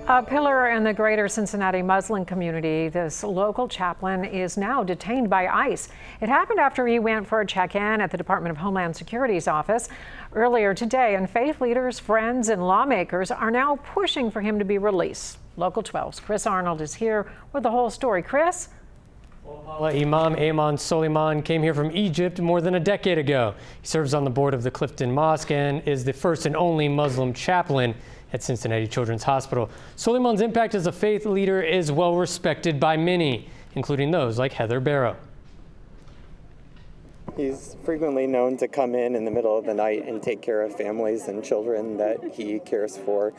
A pillar in the greater Cincinnati Muslim community, this local chaplain is now detained by ICE. It happened after he went for a check-in at the Department of Homeland Security's office earlier today, and faith leaders, friends, and lawmakers are now pushing for him to be released. Local 12's Chris Arnold is here with the whole story. Chris? Well, Imam Ayman Soleiman came here from Egypt more than a decade ago. He serves on the board of the Clifton Mosque and is the first and only Muslim chaplain at Cincinnati Children's Hospital. Soleiman's impact as a faith leader is well respected by many, including those like Heather Barrow. He's frequently known to come in the middle of the night and take care of families and children that he cares for,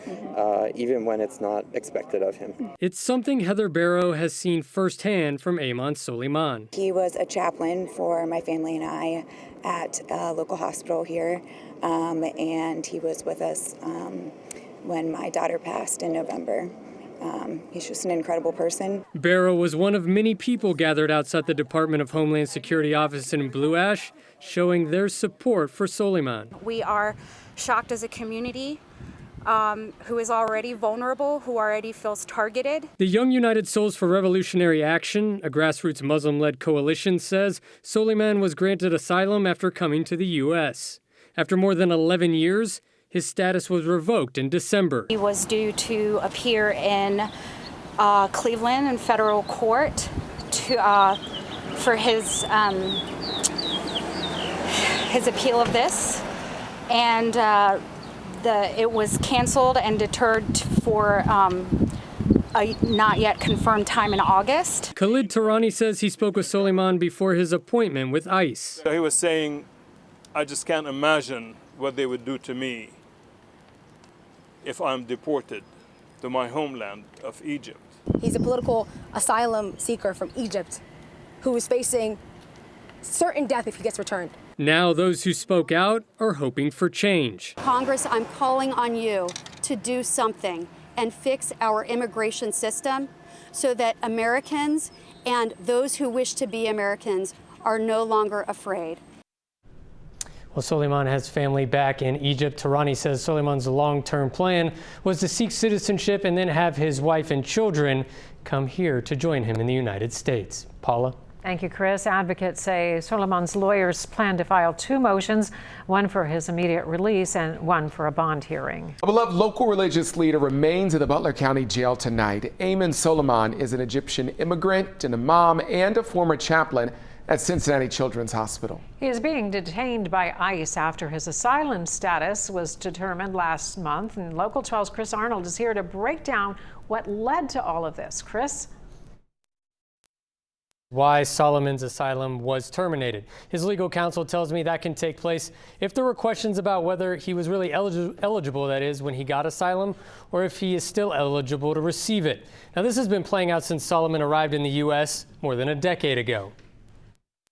even when it's not expected of him. It's something Heather Barrow has seen firsthand from Ayman Soleiman. He was a chaplain for my family and I at a local hospital here, and he was with us when my daughter passed in November. He's just an incredible person. Barrow was one of many people gathered outside the Department of Homeland Security office in Blue Ash, showing their support for Soleiman. We are shocked as a community who is already vulnerable, who already feels targeted. The Young United Souls for Revolutionary Action, a grassroots Muslim-led coalition, says Soleiman was granted asylum after coming to the U.S. After more than 11 years, his status was revoked in December. He was due to appear in Cleveland in federal court for his appeal of this, and it was canceled and deterred for a not yet confirmed time in August. Khalid Tarani says he spoke with Soleiman before his appointment with ICE. He was saying, I just can't imagine what they would do to me if I'm deported to my homeland of Egypt. He's a political asylum seeker from Egypt who is facing certain death if he gets returned. Now those who spoke out are hoping for change. Congress, I'm calling on you to do something and fix our immigration system so that Americans and those who wish to be Americans are no longer afraid. Well, Soleiman has family back in Egypt. Tarani says Soleiman's long-term plan was to seek citizenship and then have his wife and children come here to join him in the United States. Paula? Thank you, Chris. Advocates say Soleiman's lawyers plan to file 2 motions, one for his immediate release and one for a bond hearing. A beloved local religious leader remains in the Butler County Jail tonight. Ayman Soleiman is an Egyptian immigrant, an imam, and a former chaplain at Cincinnati Children's Hospital. He is being detained by ICE after his asylum status was determined last month. And Local 12's Chris Arnold is here to break down what led to all of this. Chris? Why Solomon's asylum was terminated. His legal counsel tells me that can take place if there were questions about whether he was really eligible, that is, when he got asylum, or if he is still eligible to receive it. Now, this has been playing out since Solomon arrived in the U.S. more than a decade ago.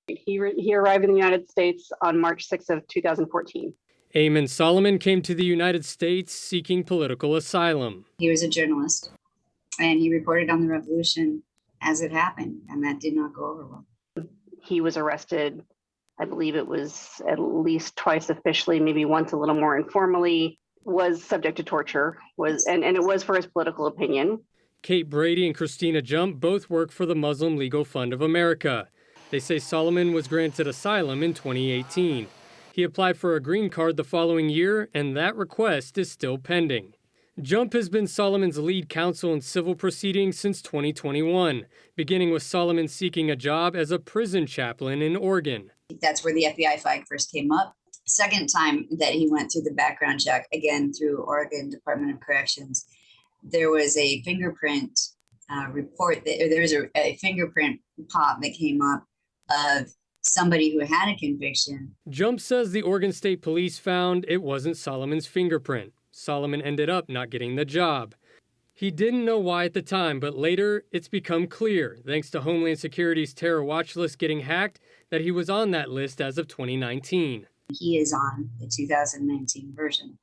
He arrived in the United States on March 6th of 2014. Ayman Solomon came to the United States seeking political asylum. He was a journalist, and he reported on the revolution as it happened, and that did not go over well. He was arrested, I believe it was at least twice officially, maybe once a little more informally, was subject to torture, and it was for his political opinion. Kate Brady and Christina Jump both work for the Muslim Legal Fund of America. They say Solomon was granted asylum in 2018. He applied for a green card the following year, and that request is still pending. Jump has been Solomon's lead counsel in civil proceedings since 2021, beginning with Solomon seeking a job as a prison chaplain in Oregon. That's where the FBI fight first came up. Second time that he went through the background check, again through Oregon Department of Corrections, there was a fingerprint report, there was a fingerprint pop that came up of somebody who had a conviction. Jump says the Oregon State Police found it wasn't Solomon's fingerprint. Solomon ended up not getting the job. He didn't know why at the time, but later it's become clear, thanks to Homeland Security's terror watch list getting hacked, that he was on that list as of 2019. He is on the 2019 version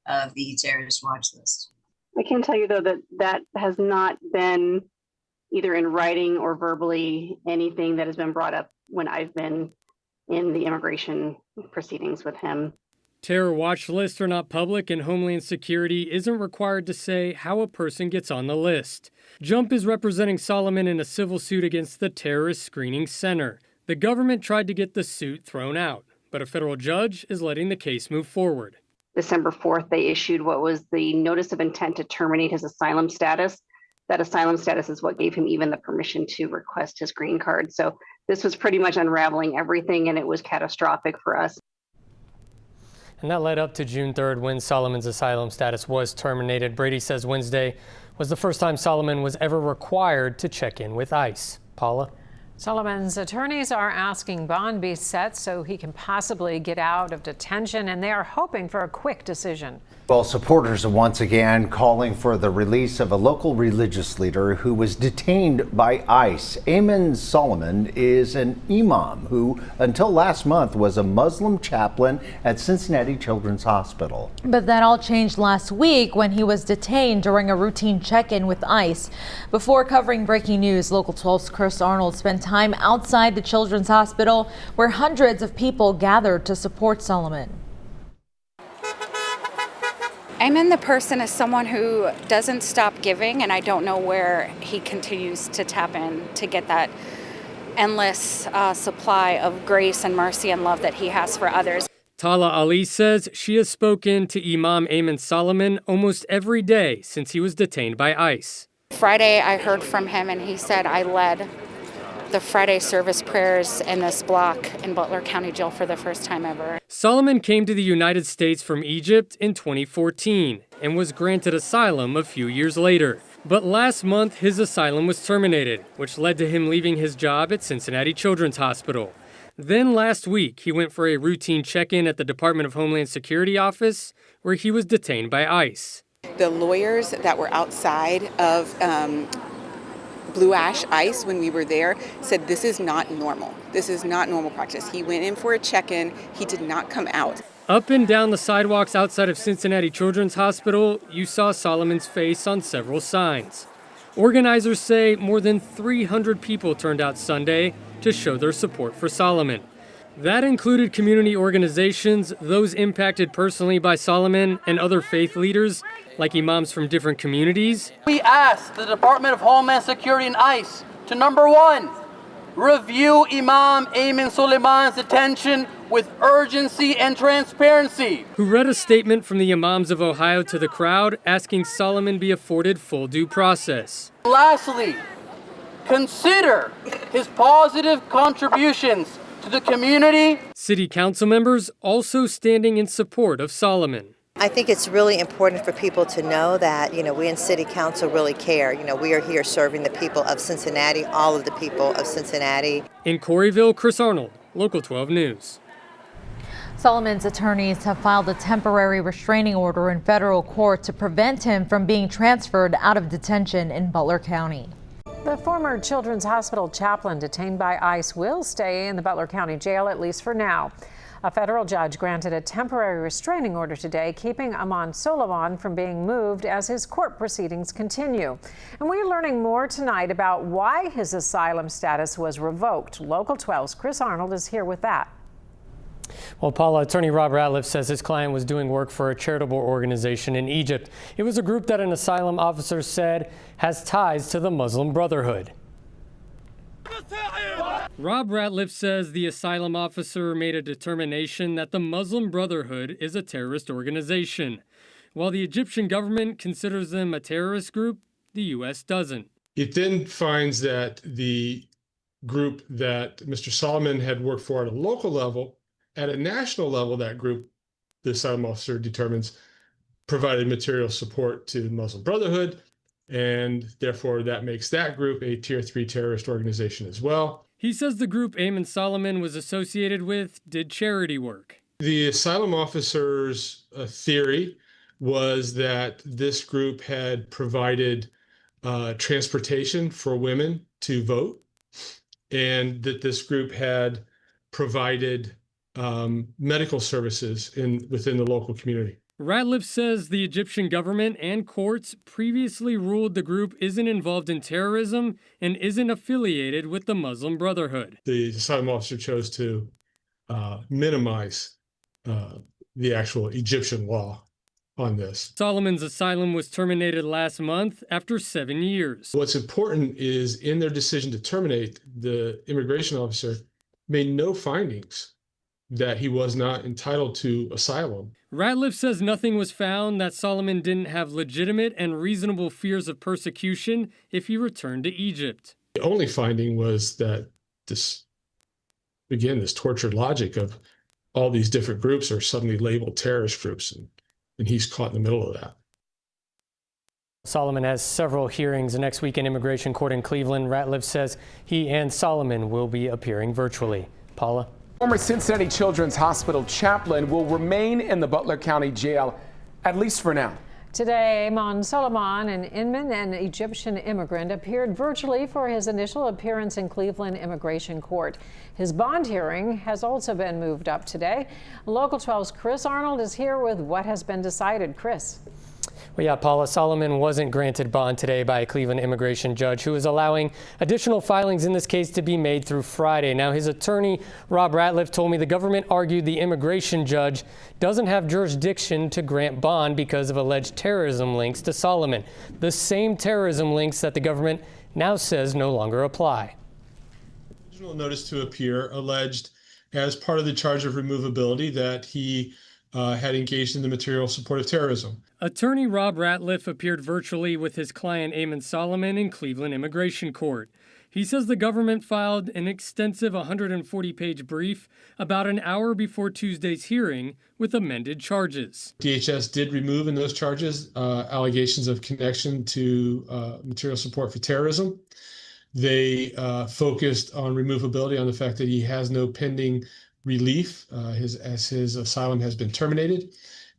of the terrorist watch list. I can tell you, though, that has not been either in writing or verbally anything that has been brought up when I've been in the immigration proceedings with him. Terror watch lists are not public, and Homeland Security isn't required to say how a person gets on the list. Jump is representing Solomon in a civil suit against the Terrorist Screening Center. The government tried to get the suit thrown out, but a federal judge is letting the case move forward. December 4th, they issued what was the notice of intent to terminate his asylum status. That asylum status is what gave him even the permission to request his green card. So this was pretty much unraveling everything, and it was catastrophic for us. And that led up to June 3rd when Solomon's asylum status was terminated. Brady says Wednesday was the first time Solomon was ever required to check in with ICE. Paula? Solomon's attorneys are asking bond be set so he can possibly get out of detention, and they are hoping for a quick decision. Well, supporters are once again calling for the release of a local religious leader who was detained by ICE. Ayman Solomon is an imam who, until last month, was a Muslim chaplain at Cincinnati Children's Hospital. But that all changed last week when he was detained during a routine check-in with ICE. Before covering breaking news, Local 12's Chris Arnold spent time outside the Children's Hospital where hundreds of people gathered to support Solomon. Ayman, the person, is someone who doesn't stop giving, and I don't know where he continues to tap in to get that endless supply of grace and mercy and love that he has for others. Tala Ali says she has spoken to Imam Ayman Solomon almost every day since he was detained by ICE. Friday, I heard from him, and he said, I led the Friday service prayers in this block in Butler County Jail for the first time ever. Solomon came to the United States from Egypt in 2014 and was granted asylum a few years later. But last month, his asylum was terminated, which led to him leaving his job at Cincinnati Children's Hospital. Then last week, he went for a routine check-in at the Department of Homeland Security office, where he was detained by ICE. The lawyers that were outside of Blue Ash ICE when we were there said this is not normal. This is not normal practice. He went in for a check-in. He did not come out. Up and down the sidewalks outside of Cincinnati Children's Hospital, you saw Solomon's face on several signs. Organizers say more than 300 people turned out Sunday to show their support for Solomon. That included community organizations, those impacted personally by Solomon, and other faith leaders, like imams from different communities. We asked the Department of Homeland Security and ICE to, number one, review Imam Ayman Soleiman's detention with urgency and transparency. Who read a statement from the imams of Ohio to the crowd asking Solomon be afforded full due process. Lastly, consider his positive contributions to the community. City council members also standing in support of Solomon. I think it's really important for people to know that, we in City Council really care. We are here serving the people of Cincinnati, all of the people of Cincinnati. In Corryville, Chris Arnold, Local 12 News. Solomon's attorneys have filed a temporary restraining order in federal court to prevent him from being transferred out of detention in Butler County. The former Children's Hospital chaplain detained by ICE will stay in the Butler County Jail, at least for now. A federal judge granted a temporary restraining order today, keeping Ayman Solomon from being moved as his court proceedings continue. And we're learning more tonight about why his asylum status was revoked. Local 12's Chris Arnold is here with that. Well, Paula, attorney Rob Ratliff says his client was doing work for a charitable organization in Egypt. It was a group that an asylum officer said has ties to the Muslim Brotherhood. Rob Ratliff says the asylum officer made a determination that the Muslim Brotherhood is a terrorist organization. While the Egyptian government considers them a terrorist group, the U.S. doesn't. It then finds that the group that Mr. Solomon had worked for at a local level, at a national level, that group, the asylum officer determines, provided material support to the Muslim Brotherhood, and therefore that makes that group a Tier 3 terrorist organization as well. He says the group Ayman Solomon was associated with did charity work. The asylum officer's theory was that this group had provided transportation for women to vote, and that this group had provided medical services within the local community. Ratliff says the Egyptian government and courts previously ruled the group isn't involved in terrorism and isn't affiliated with the Muslim Brotherhood. The asylum officer chose to minimize the actual Egyptian law on this. Solomon's asylum was terminated last month after 7 years. What's important is in their decision to terminate, the immigration officer made no findings that he was not entitled to asylum. Ratliff says nothing was found that Solomon didn't have legitimate and reasonable fears of persecution if he returned to Egypt. The only finding was that this tortured logic of all these different groups are suddenly labeled terrorist groups, and he's caught in the middle of that. Solomon has several hearings next week in immigration court in Cleveland. Ratliff says he and Solomon will be appearing virtually. Paula? Former Cincinnati Children's Hospital chaplain will remain in the Butler County Jail, at least for now. Today, Ayman Solomon, an inmate and Egyptian immigrant, appeared virtually for his initial appearance in Cleveland Immigration Court. His bond hearing has also been moved up today. Local 12's Chris Arnold is here with what has been decided. Chris. Well, yeah, Paula, Solomon wasn't granted bond today by a Cleveland immigration judge who is allowing additional filings in this case to be made through Friday. Now, his attorney, Rob Ratliff, told me the government argued the immigration judge doesn't have jurisdiction to grant bond because of alleged terrorism links to Solomon, the same terrorism links that the government now says no longer apply. Original notice to appear alleged as part of the charge of removability that he had engaged in the material support of terrorism. Attorney Rob Ratliff appeared virtually with his client Ayman Solomon in Cleveland Immigration Court. He says the government filed an extensive 140-page brief about an hour before Tuesday's hearing with amended charges. DHS did remove in those charges allegations of connection to material support for terrorism. They focused on removability on the fact that he has no pending relief as his asylum has been terminated,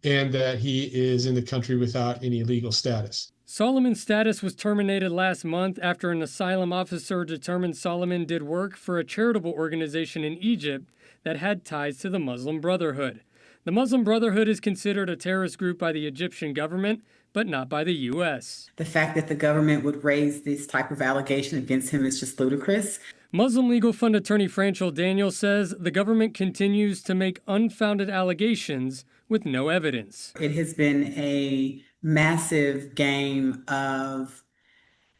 and that he is in the country without any legal status. Solomon's status was terminated last month after an asylum officer determined Solomon did work for a charitable organization in Egypt that had ties to the Muslim Brotherhood. The Muslim Brotherhood is considered a terrorist group by the Egyptian government, but not by the U.S. The fact that the government would raise this type of allegation against him is just ludicrous. Muslim Legal Fund attorney Franchel Daniel says the government continues to make unfounded allegations with no evidence. It has been a massive game of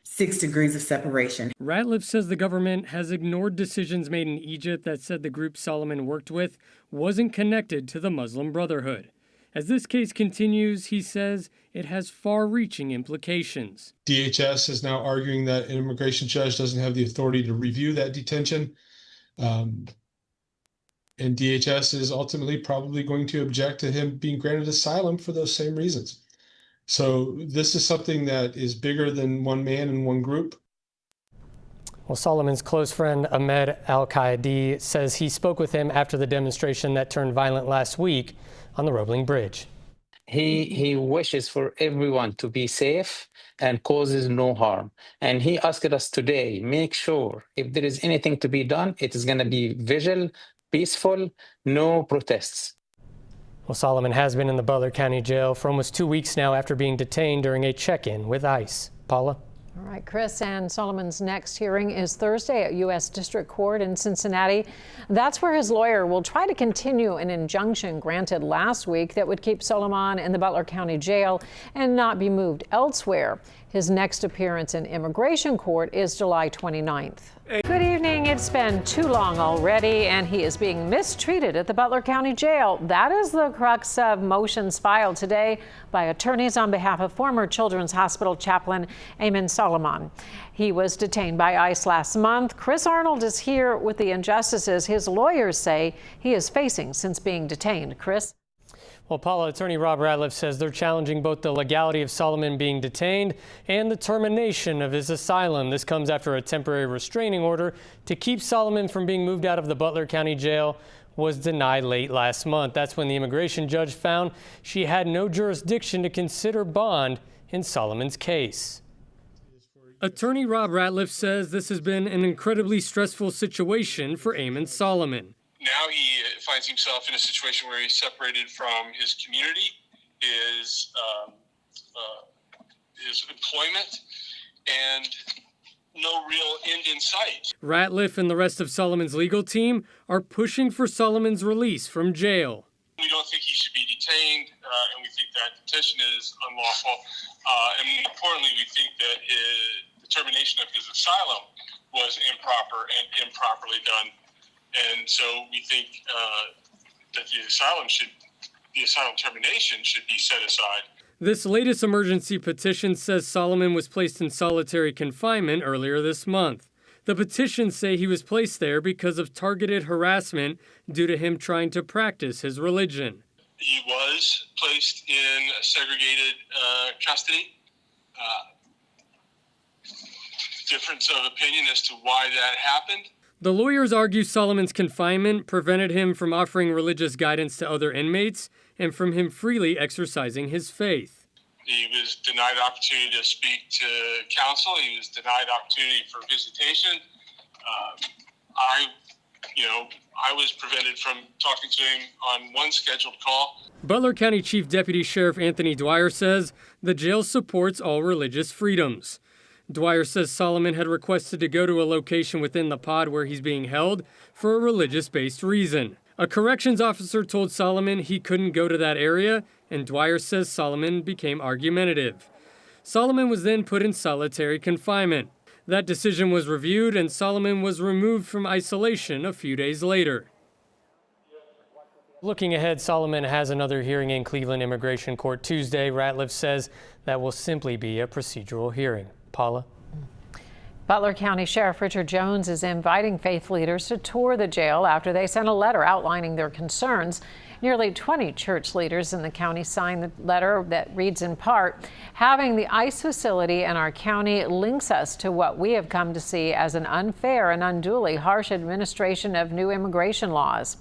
6 degrees of separation. Ratliff says the government has ignored decisions made in Egypt that said the group Solomon worked with wasn't connected to the Muslim Brotherhood. As this case continues, he says it has far-reaching implications. DHS is now arguing that an immigration judge doesn't have the authority to review that detention. And DHS is ultimately probably going to object to him being granted asylum for those same reasons. So this is something that is bigger than one man and one group. Well, Solomon's close friend Ahmed Al-Qaedi says he spoke with him after the demonstration that turned violent last week on the Roebling Bridge. He wishes for everyone to be safe and causes no harm. And he asked us today, make sure if there is anything to be done, it is going to be visual, peaceful, no protests. Well, Solomon has been in the Butler County Jail for almost 2 weeks now after being detained during a check-in with ICE. Paula? All right, Chris, and Solomon's next hearing is Thursday at U.S. District Court in Cincinnati. That's where his lawyer will try to continue an injunction granted last week that would keep Solomon in the Butler County Jail and not be moved elsewhere. His next appearance in immigration court is July 29th. Good evening. It's been too long already, and he is being mistreated at the Butler County Jail. That is the crux of motions filed today by attorneys on behalf of former Children's Hospital chaplain Ayman Solomon. He was detained by ICE last month. Chris Arnold is here with the injustices his lawyers say he is facing since being detained. Chris? Well, Paula, attorney Rob Ratliff says they're challenging both the legality of Solomon being detained and the termination of his asylum. This comes after a temporary restraining order to keep Solomon from being moved out of the Butler County Jail was denied late last month. That's when the immigration judge found she had no jurisdiction to consider bond in Solomon's case. Attorney Rob Ratliff says this has been an incredibly stressful situation for Ayman Solomon. Now he finds himself in a situation where he's separated from his community, his employment, and no real end in sight. Ratliff and the rest of Solomon's legal team are pushing for Solomon's release from jail. We don't think he should be detained, and we think that detention is unlawful. And more importantly, we think that his determination of his asylum was improper and improperly done. And so we think that the asylum termination should be set aside. This latest emergency petition says Solomon was placed in solitary confinement earlier this month. The petitions say he was placed there because of targeted harassment due to him trying to practice his religion. He was placed in segregated custody. Difference of opinion as to why that happened. The lawyers argue Solomon's confinement prevented him from offering religious guidance to other inmates and from him freely exercising his faith. He was denied opportunity to speak to counsel. He was denied opportunity for visitation. I was prevented from talking to him on one scheduled call. Butler County Chief Deputy Sheriff Anthony Dwyer says the jail supports all religious freedoms. Dwyer says Solomon had requested to go to a location within the pod where he's being held for a religious-based reason. A corrections officer told Solomon he couldn't go to that area, and Dwyer says Solomon became argumentative. Solomon was then put in solitary confinement. That decision was reviewed, and Solomon was removed from isolation a few days later. Looking ahead, Solomon has another hearing in Cleveland Immigration Court Tuesday. Ratliff says that will simply be a procedural hearing. Paula? Butler County Sheriff Richard Jones is inviting faith leaders to tour the jail after they sent a letter outlining their concerns. Nearly 20 church leaders in the county signed the letter that reads in part, "Having the ICE facility in our county links us to what we have come to see as an unfair and unduly harsh administration of new immigration laws.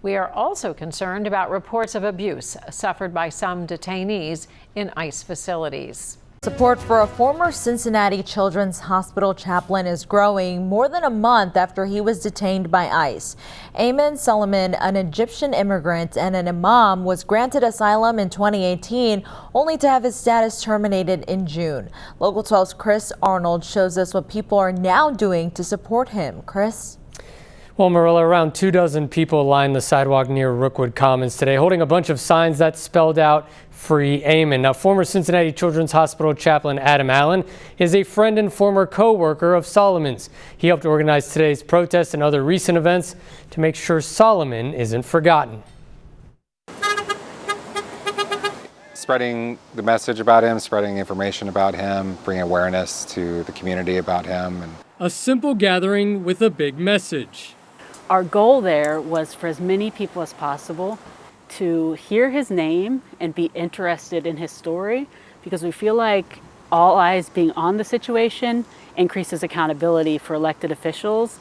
We are also concerned about reports of abuse suffered by some detainees in ICE facilities." Support for a former Cincinnati Children's Hospital chaplain is growing more than a month after he was detained by ICE. Ayman Solomon, an Egyptian immigrant and an imam, was granted asylum in 2018, only to have his status terminated in June. Local 12's Chris Arnold shows us what people are now doing to support him. Chris? Well, Marilla, around 24 people lined the sidewalk near Rookwood Commons today, holding a bunch of signs that spelled out "Free Ayman." Now, former Cincinnati Children's Hospital chaplain Adam Allen is a friend and former co-worker of Solomon's. He helped organize today's protest and other recent events to make sure Solomon isn't forgotten. Spreading the message about him, spreading information about him, bringing awareness to the community about him. A simple gathering with a big message. Our goal there was for as many people as possible to hear his name and be interested in his story, because we feel like all eyes being on the situation increases accountability for elected officials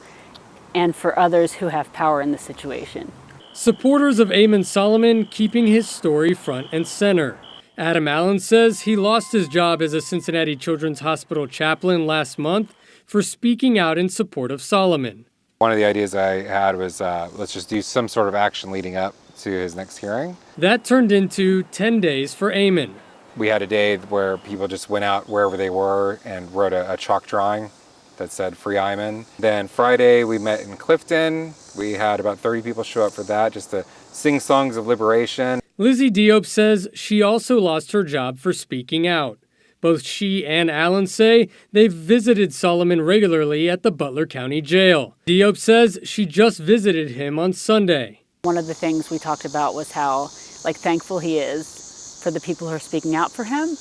and for others who have power in the situation. Supporters of Ayman Solomon keeping his story front and center. Adam Allen says he lost his job as a Cincinnati Children's Hospital chaplain last month for speaking out in support of Solomon. One of the ideas I had was let's just do some sort of action leading up to his next hearing. That turned into 10 days for Ayman. We had a day where people just went out wherever they were and wrote a chalk drawing that said "Free Ayman." Then Friday we met in Clifton. We had about 30 people show up for that, just to sing songs of liberation. Lizzie Diop says she also lost her job for speaking out. Both she and Allen say they've visited Solomon regularly at the Butler County Jail. Diop says she just visited him on Sunday. One of the things we talked about was how thankful he is for the people who are speaking out for him.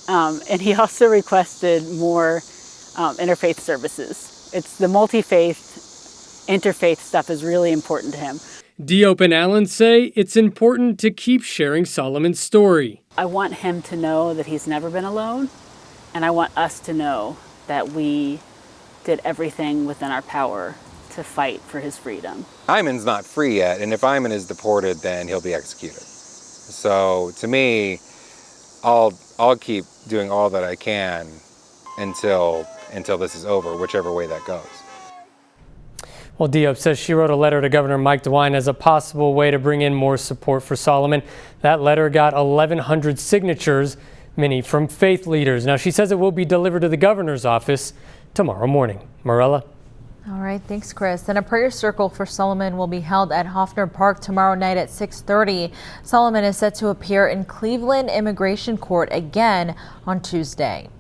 And he also requested more interfaith services. It's the multi-faith, interfaith stuff is really important to him. Diop and Allen say it's important to keep sharing Solomon's story. I want him to know that he's never been alone, and I want us to know that we did everything within our power to fight for his freedom. Ayman's not free yet, and if Ayman is deported, then he'll be executed. So to me, I'll keep doing all that I can until this is over, whichever way that goes. Well, Diop says she wrote a letter to Governor Mike DeWine as a possible way to bring in more support for Solomon. That letter got 1,100 signatures, many from faith leaders. Now, she says it will be delivered to the governor's office tomorrow morning. Marella? All right, thanks, Chris. And a prayer circle for Solomon will be held at Hoffner Park tomorrow night at 6:30. Solomon is set to appear in Cleveland Immigration Court again on Tuesday.